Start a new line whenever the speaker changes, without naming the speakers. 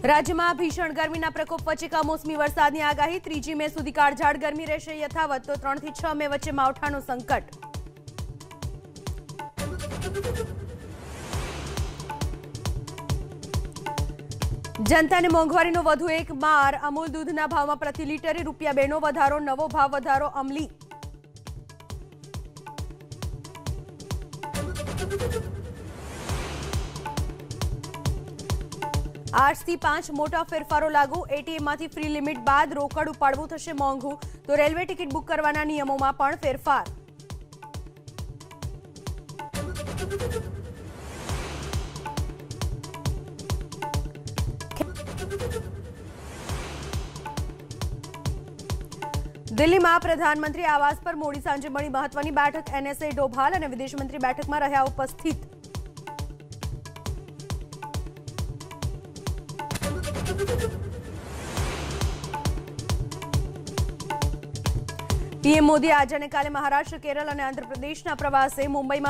રાજ્યમાં ભીષણ ગરમીના પ્રકોપ વચ્ચે કમોસમી વરસાદની આગાહી 3 મે સુધી કાળઝાળ ગરમી રહેશે યથાવત તો 3 થી 6 મે વચ્ચે માવઠાનું સંકટ। જનતાને મોંઘવારીનો વધુ એક માર, અમૂલ દૂધના ભાવમાં પ્રતિ લીટરે ₹2 નો વધારો, નવો ભાવ વધારો અમલી। આજથી 5 મોટા ફેરફારો લાગુ, એટીએમમાંથી ફ્રી લિમિટ બાદ રોકડ ઉપાડવું થશે મોંઘું, તો રેલવે ટિકિટ બુક કરવાના નિયમોમાં પણ ફેરફાર। દિલ્હીમાં પ્રધાનમંત્રી આવાસ પર મોડી સાંજે મળી મહત્વની બેઠક, એનએસએ ડોભાલ અને વિદેશ મંત્રી બેઠકમાં રહ્યા ઉપસ્થિત। પીએમ મોદી આજે અને કાલે મહારાષ્ટ્ર, કેરળ અને આંધ્રપ્રદેશના પ્રવાસે, મુંબઈમાં